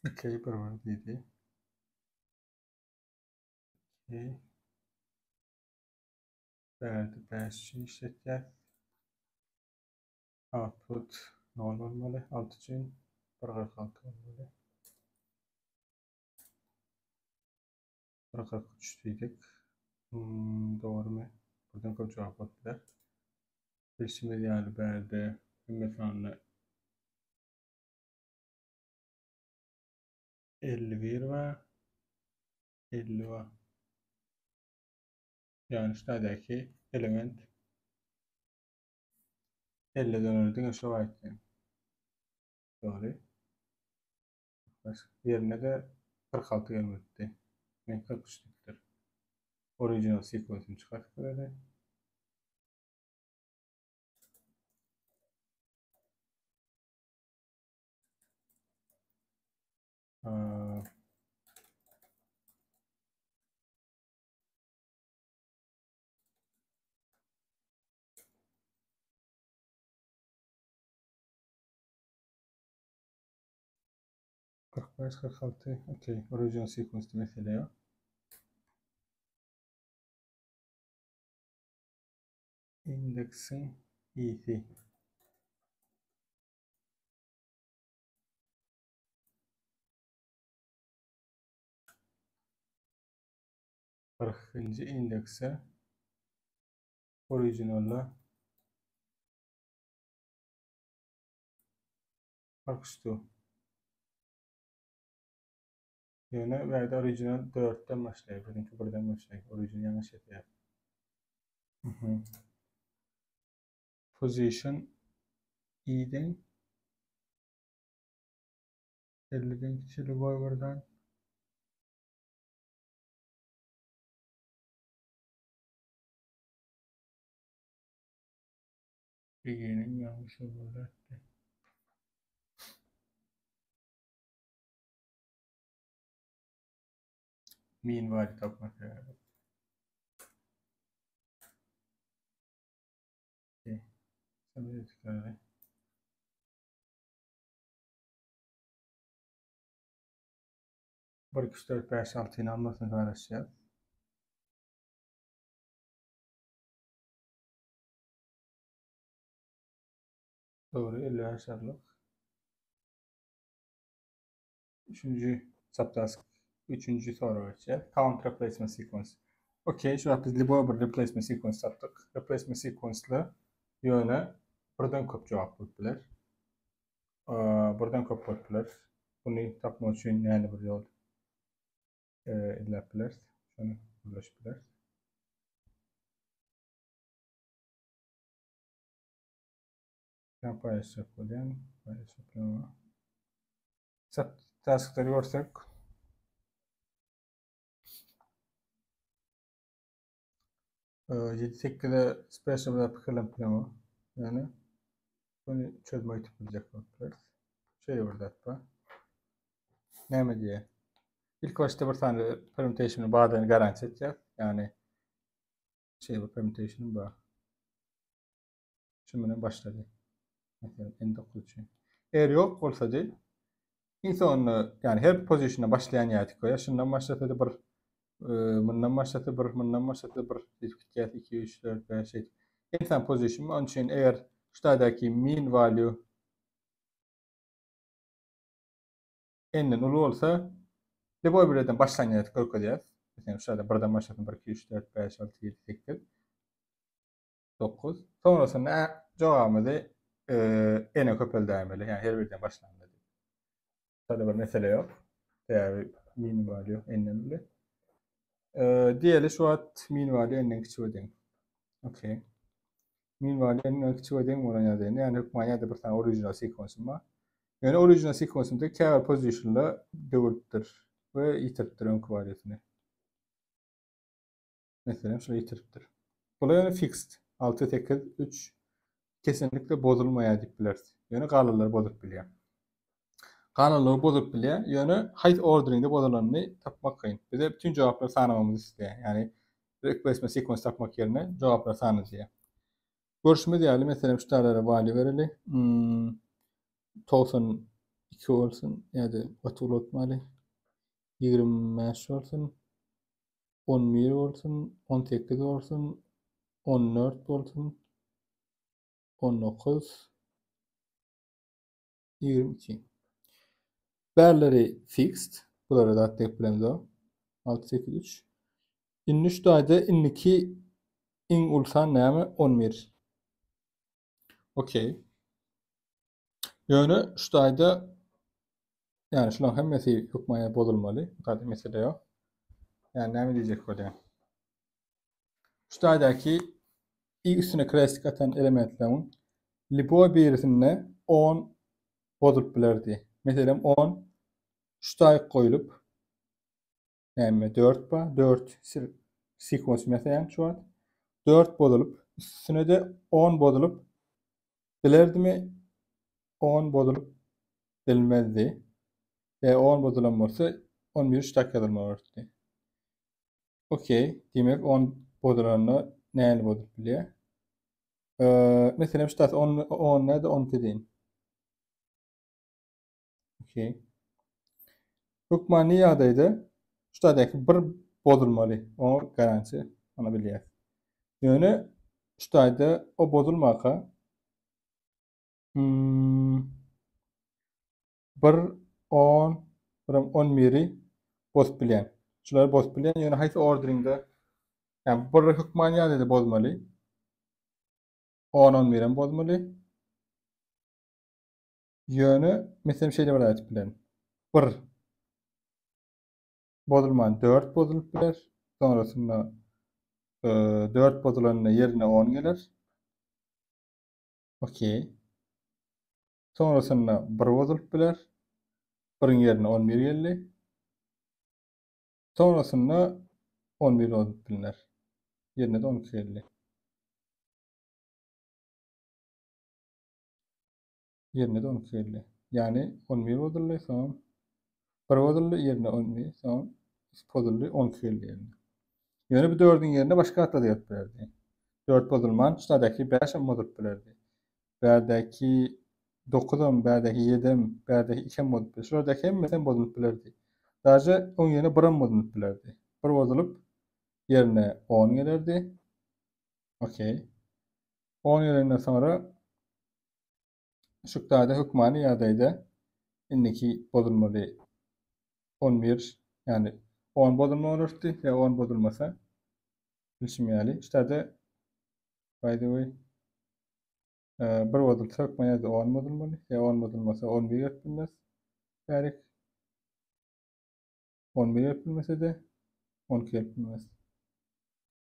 [SPEAKER 1] Okey, bir var dedi. Okey. Verdi 5 işletken. Output ne olmalı? 6 için 146 olmalı. 143 dedik. Doğru mu? Buradan çok cevap attılar. Seçim ideali verdi. Mesela 51 ve 50 var. Yani şuradaki element 50'den ördüğün aşağı ait. Doğru. Yerine de 46 gelmekte. Ne 43'lüktür. Original sequence'ini çıkartıp böyle. Aa, Bak 46. Okey. Original sequence mesela ya. Index'in iyisi. 40. indekse original'la farklı. Yani verdi original 4'ten başlayıp. Benimki buradan başlayıp. Original yanlış yapıyor. Position i'den 50'den kişilik koy buradan. Bilginin yanlış olmalı. Mean value tapmak yani. Okay. Sen tıklayalım. 1, 2, 3, 4, 5, 6 inanmasını paylaşacağız. Doğru, 50 aşağılık. Üçüncü subtask. Üçüncü soru vereceğiz. Count replacement sequence. Okey, şu an biz bir replacement sequence yaptık. Replacement sequence'la yöne buradan köp cevap buldular. Buradan köp buldular. Bunu tapmak için yani bir yol izlediler. Şunu ulaştılar. Ben paylaşacak olayım. Paylaşacağım. Subtask'ları görsek. Yedi tekide special yapıkırlan planı. Yani bunu çözmeyi tüpülecek bakıyoruz. Şey orada hatta. Ne mi diye. İlk başta bir tane permutation'ı bağladığını garanti edeceğiz. Yani şey bu permutation'ın bağ. Şimdi başladı. Mesela en dokuz için. Eğer yok olsa değil. İnsan yani her pozisyona başlayan yerde koyar. Şundan başladı bir bundan başladı bir, bundan başladı bir, 2, 3, 4, 5, 6. İnsan pozisyonu onun için eğer şuradaki mean value n'nin ulu olsa Leboy birden başlangıç koyacağız. Mesela şurada birden başladım. 1, 2, 3, 4, 5, 6, 7, 8, 9. Sonrasında cevabımızı n'e köpel demeli. Yani her birden başlandı. Şurada bir mesele yok. Değerli min value n'nin ulu. Diğeri şu an min value n'nin küçük ödeyim. Okey. Min value n'nin küçük ödeyim olan yazayım. Yani hükmanya da bir tane original sequence'ım var. Yani original sequence'ımda carry position'la develop'tır. ve yitiripdir öňkü variýasyny. Meselem şuly yitiripdir. Bular ýöne fixed. 6, 8, 3 kesinlikle bozulmaýar diýip bilersiz. Ýöne galalar bozup bilýär. Galalar bozup bilýär. Ýöne height orderingde bozulanyny tapmak kyn. Bize bütün jogaplary sanamamyzy isleýär. Ýani request we sequence tapmak ýerine jogaplary sanaýar. Görüşme diýeli, meselem şu tarlara value bereli. 92 bolsun, ýa-da goty bolmaly. 25 bolsun, 11 bolsun, 18 bolsun, 14 bolsun, 19, 22. Bärleri fixed. Bulara da atlayıp bilemiz o. 6, 8, 3. İnni şu daýda inniki iň ulsan näme? 11. Okey. Ýöne şu daýda ýani şular hemmesi hukmaya bozulmaly. Tabii mesele ýok. Ýani näme diýjek bolýar? Şu daýdaki üstüne klasik atan elementleriň liboy birisine 10 bozulup bilerdi. Meselem 10 şu daýy goýulyp näme 4 ba 4 sequence meselem şu an 4 bozulup üstüne de 10 bozulup bilerdimi? 10 bozulup bilmezdi. 10 bozulan bolsa 11 ştak ýazylmaly. Okey. Demek 10 bozulanyny näle bozup bilýär? Meselem şu taýda 10 näde 10 diýin. Okey. Hukmany ýagdaýda şu taýdaky bir bozulmaly. O garanti ona bilýär. Ýöne şu taýda o bozulmaka 1 10 11'i bozup bilýär. Şular bozup bilýär. Ýöne haýsy orderingde ýani bir hukmany ýagdaýda bozmaly. 10 11'i bozmaly. Ýöne meselem şeýle bir aýdyp bilen. 1 bozulman 4 bozulup biler. Sonrasynda 4 bozulanyny ýerine 10 gelir. Okey. Sonrasynda 1 bozulup biler. 1'in ýerine 11 geldi. Sonrasynda 11 bozulup bilinler. Ýerine de 12 geldi. Ýerine de 12 geldi. Ýani 11 bozuldy, soň 1 bozuldy, ýerine 11, soň 2 bozuldy, 12 geldi ýerine. Ýöne bu 4'ün ýerine başga atla diýip bilerdi. 4 bozulman şuradaki 5 bozulup bilerdi. Bärdäki 9'am, bärdäki 7'm, bärdäki 2'm bozulup bilerdi. Şuradaki hemmesi bozulup bilerdi. Daja oň ýerine 1'am bozulup bilerdi. 1 bozulup ýerine 10 gelerdi. Okey. 10 gelenden sonra şu taýda hukmany ýagdaýda indiki bozulmaly 11 ýani 10 bozulma bolurdy ýa 10 bozulmasa bilişmýäli. Şeýle by the way 1 bozulsa hukmany ýagdaýda 10 bozulmaly ýa 10 bozulmasa 11 ýetmez. Bärik 11 ýetmese de 12 ýetmez.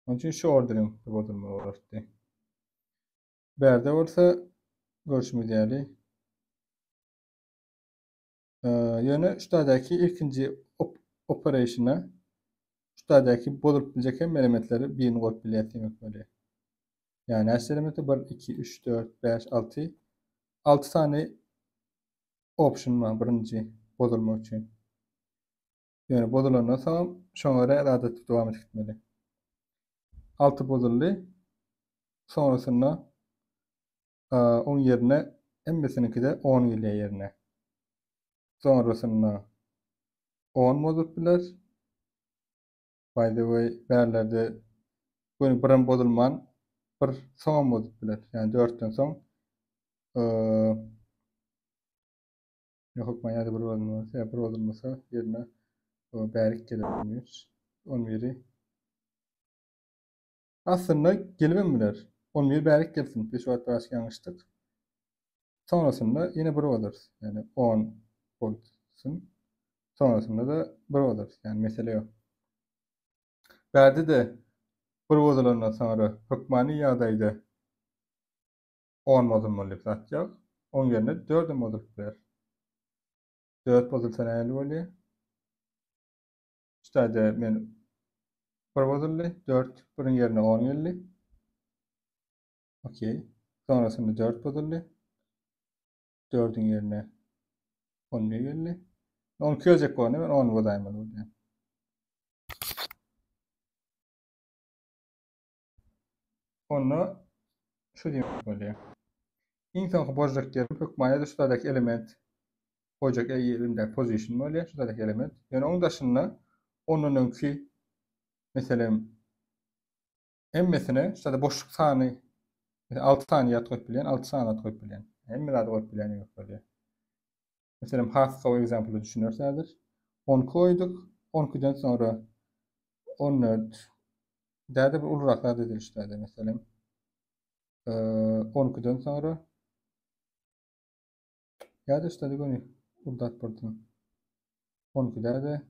[SPEAKER 1] Onun üçin şu ordering bozulma bolurdy. Bärde bolsa görüşme diýeli. Ýöne şu taýdaky ilkinji operasyona şu taýdaky bozulup biljek hem elementleri birini goýup bilýär demek bolýar. Ýani her elementi 1 2 3 4 5 6 6 tane option var birinji bozulmak üçin. Ýöne bozulandan soň şoňa görä adaty dowam etmeli. 6 bozuldy. Sonrasynda oň ýerine hemmesininkide 10 gelýär ýerine. Sonrasynda 10 bozup biler. By the way, bärlerde bu birim bozulman bir soň bozup biler. Ýani 4'ten soň hukmany ýagdaýda bir bozulmasa, bir bozulmasa ýerine bärik gelir. 11'i aslında gelmem biler. 11 bärik gelsin. 5 watt başga ýaňyşdyk. Sonrasynda ýene 1 bolar. Ýani 10 bolsun. Sonrasynda da 1 bolar. Ýani mesele ýok. Bärde de 1 bozulandan sonra hukmany ýagdaýda 10 bozulmaly zat ýok. Oň ýerine 4 bozulup biler. 4 bozulsa näme bolýar? Ştada men probably 4 birin yerine 10 geldi. Okey. Sonrasında 4 bozuldu. 4'ün yerine 10 geldi. 10 gelecek onu ben 10 bozayım burada. Onu şu diyeyim böyle. İnsan bozacak yerim hükmaya da şuradaki element koyacak yerinde position böyle şuradaki element. Yani onun dışında onun önkü mesela emmesine şurada boşluk saniye 6 saniye koyup bilen 6 saniye koyup bilen. Emmelerde koyup bilen yok böyle. Mesela half o example'ı düşünürseniz 10 koyduk. 10'dan sonra 14 derde bir uluraklar dedi işte mesela. 12'den sonra ya da işte bunu uldat buradan 12'de de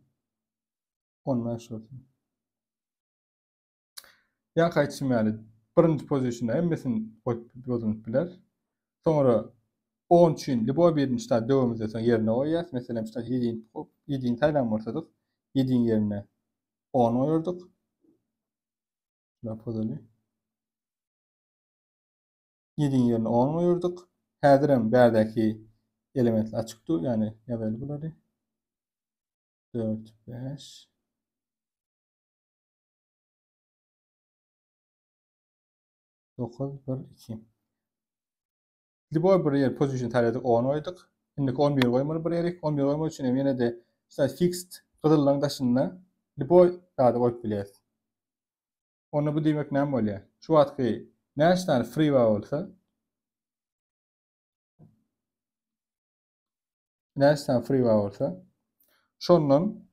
[SPEAKER 1] 10 meşhursun. Ya kaçım yani birinci pozisyonda emmesin bozulmuş biler. Sonra 10 için bu birin işte devam ediyorsan yerine oyas. Mesela işte 7'in Tayland varsadık. 7'in yerine 10 oyurduk. Rapozoli. 7'in yerine 10 oyurduk. Hədirəm bərdəki elementler açıqdı. Yani ya böyle bunları. 4, 5, 9, 1, 2. Liboy buraya position tələdik 10 oyduq. İndi 11 koymalı buraya. 11 koymak için yine de işte fixed qızılların daşında Liboy daha da koyup biliriz. Onu bu demek ne oluyor? Şu vaxtki ne tane free var olsa ne tane free var olsa şondan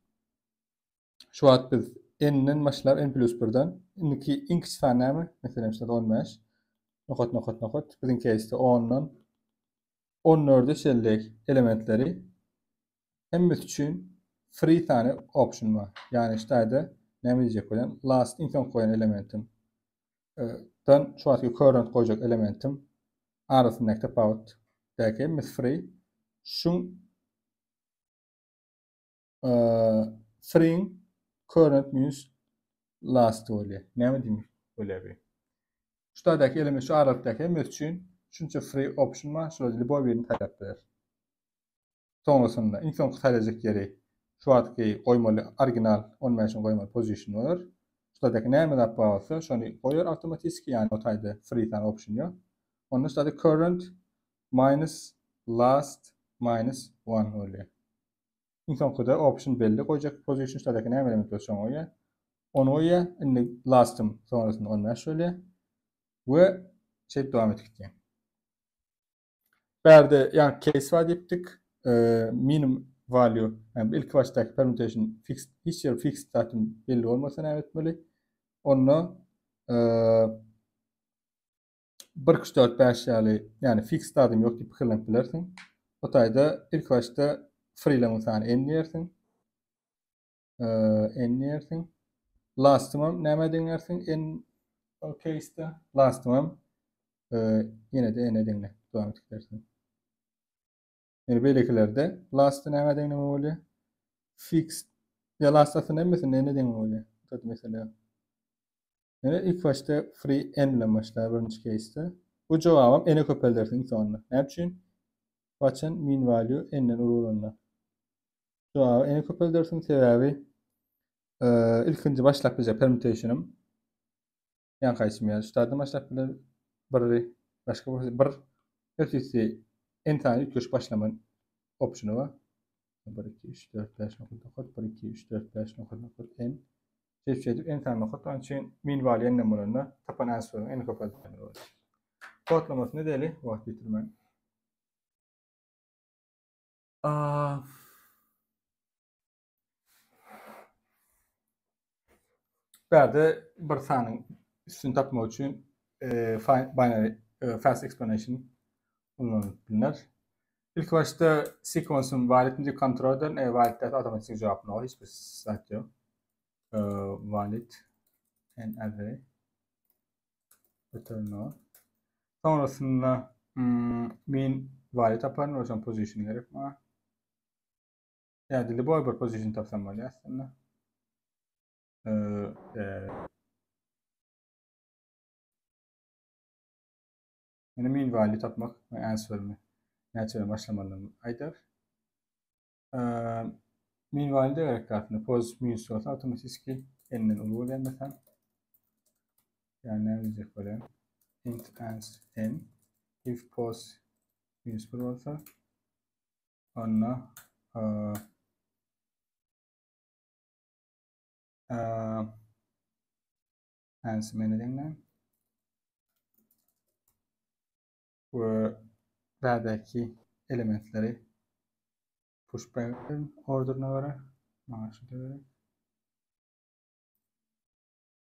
[SPEAKER 1] şu vaxt biz n'nin başlar n plus 1'den indiki in kiçik tane mi? Mesela işte 15 nokot bizim case'de 10'dan 14'e şellik elementleri emmet için free tane option var. Yani işte de ne diyecek koyan last in son koyan elementim dan şu vaxtki current koyacak elementim arasındaki out deki emmet free şun freeing current means last oluyor. Ne mi demek öyle bir. Şuradaki element şu aralıktaki emmet için şunca free option var. Şurada bu birini talep eder. Sonrasında ilk son kısalacak yeri şu anki koymalı orijinal olmayan koymalı position olur. Şuradaki ne mi bağlısı? Şunu koyuyor otomatik yani o tayda free tane option yok. Onun şurada current minus last minus 1 oluyor. İlk son kadar option belli koyacak position şuradaki ne element olsun oluyor. Onu oluyor. Şimdi last'ım sonrasında olmayan şöyle ve şey devam ettik diye. Berde yani case var diptik. Minimum value yani ilk baştaki permutation fixed hiç yer fixed datum belli olmasına evet böyle. Onu 1.4 yani fixed datum yok deyip kılınıp bilirsin. O tayda ilk başta free'lemin sana enleyersin. Enleyersin. Last'ımam neme dinlersin en o case'da. Last'ımam yine de ene dinle. Devam ettirsin. Yani böylekilerde last'ı neme dinleme oluyor. Fixed ya last aslında emmesin ne degen oluyor. Tabii mesela. Yani ilk başta free n ile başlar birinci case'de. Bu cevabım n'e köpeldersin sonra. Ne için? Kaçın mean value n'den urulunla. Cevabı n'e köpeldersin sebebi ilkinci başlapıca permutation'ım yan kaysım ya. Şurada başlapıca bir başka bir ötesi n tane ilk köş başlaman opsiyonu var. 1, 2, 3, 4, 5, 9, 1, 2, 3, 4, 5, 9, n Çeşitli en tane nokta. Onun için min valiyen numaralarına tapan en sorun en kapatıcı olur. Kodlaması ne deli? Vakit bitirmen. Berde bir sanın üstünü tapmak için binary fast explanation kullanılır. İlk başta sequence'ın validini kontrol eden validler otomatik cevabını alır. Hiçbir saat yok. Valid and array return no. Sonrasında min valid tapan o zaman position gerek var. Yani dili boy bir position tapsam var aslında. yani mean value tapmak ve answer'imi neçe başlamalarını aydır. Mean value de kartında pos mean olsa otomatik enden ulu oluyor mesela. Yani ne diyecek böyle? Int ans n if pos mean olsa onunla ans menüden ve buradaki elementleri pushback order'ına göre maaşı da göre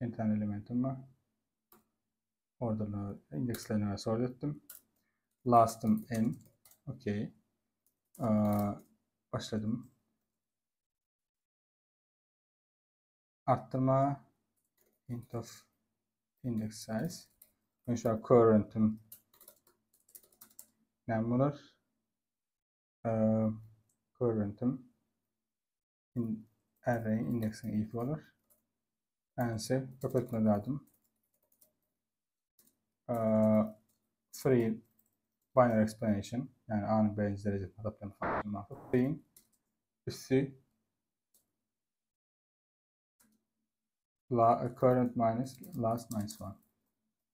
[SPEAKER 1] bir tane elementim var. Order'ına indekslerine sort ettim. Last'ım n. Okey. Başladım. Arttırma int of index size. Ben şu an current'ım ne olur? Current'ım array'in index'ine if olur. Answer kapatma lazım. Free binary explanation yani A'nın B'nin derecesini adaptörün fonksiyonu mahfuz. Free'in üssü current minus last minus 1.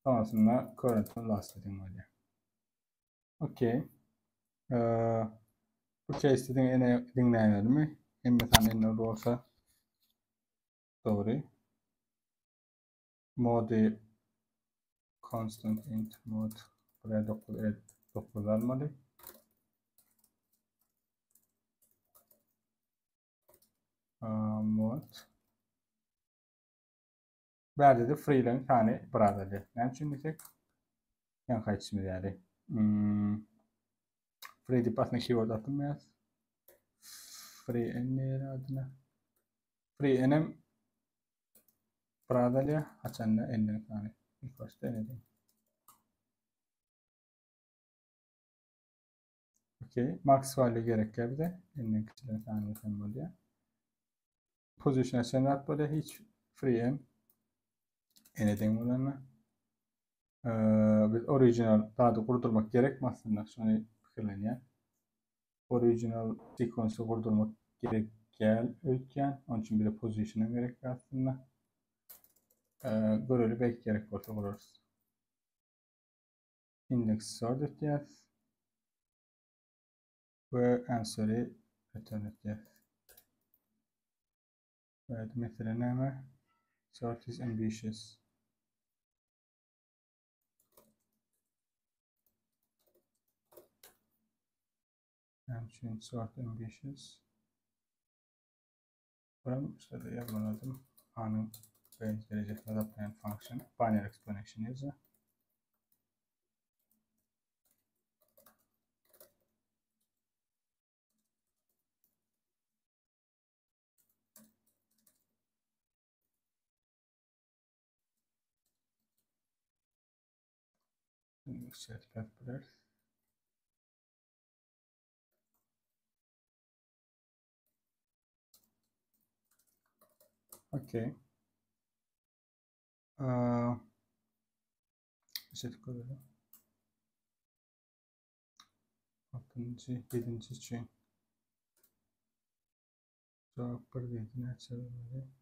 [SPEAKER 1] Sonrasında current ve last dediğim var ya. Okey. Bu case dinleyenler mi? En mesela ne olsa doğru. Mode constant int mode buraya 9 almalı. Mode verdi de free'den tane brother'lı. Yani çünkü yan kaçımız yani. Free deyip aslında keyword atılmayız. Free en neydi adına? Free enem brother'lı açanla enden tane. İlk başta denedim. Okey. Max value gerek geldi. Enden küçülen tane sembol diye. Position açanlar böyle hiç free en eneden olanlar. Biz original daha da kurdurmak gerekmezsin. Sonra fikirleniyor. Original sequence'ı kurdurmak gerek ötken. Onun için bir de position'a gerek aslında. Böyle belki gerek olsa kurarız. Index sort edeceğiz. Ve answer'ı return edeceğiz. Evet, mesela ne mi? Sort is ambitious. Için sort ambitious. Buram işte de yazmadım. A'nın B'nin derecesine adaptayan function. Binary explanation yazı. Set paths. Okey. Set koyalım. 6. 7. için cevap bir dediğini açalım.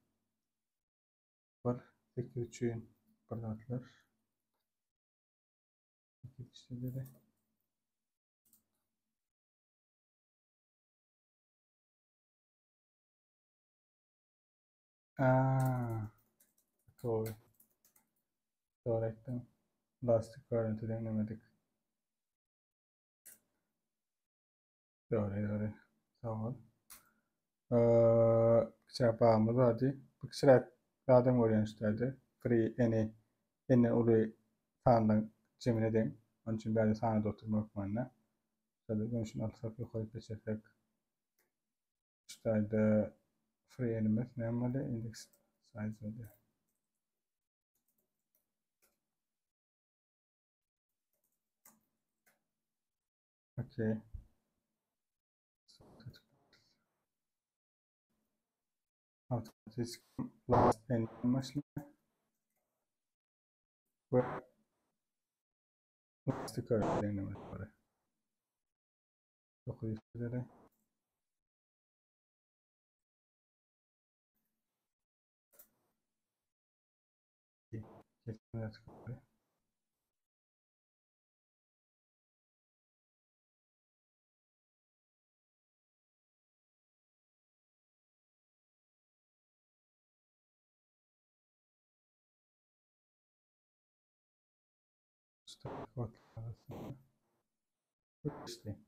[SPEAKER 1] Var. 8 için parlatlar. 8 işleri. Doğru. Doğru ettim. Lastik görüntü denemedik. Doğru. Tamam. Cevabımız hadi. Bu kişiler zaten öğrenmişlerdi. Free eni ulu sağından cemin edeyim. Onun için bir de sağına oturmak manına. Şöyle ben şunu alsak yukarı geçersek. İşte free enimiz ne yapmalı? Index size oluyor. Okay. Automatik last end'den başlıyor ve lastik denemeleri okuyuş üzere. Geçmeye tıklayın. İşte, arasında. İşte.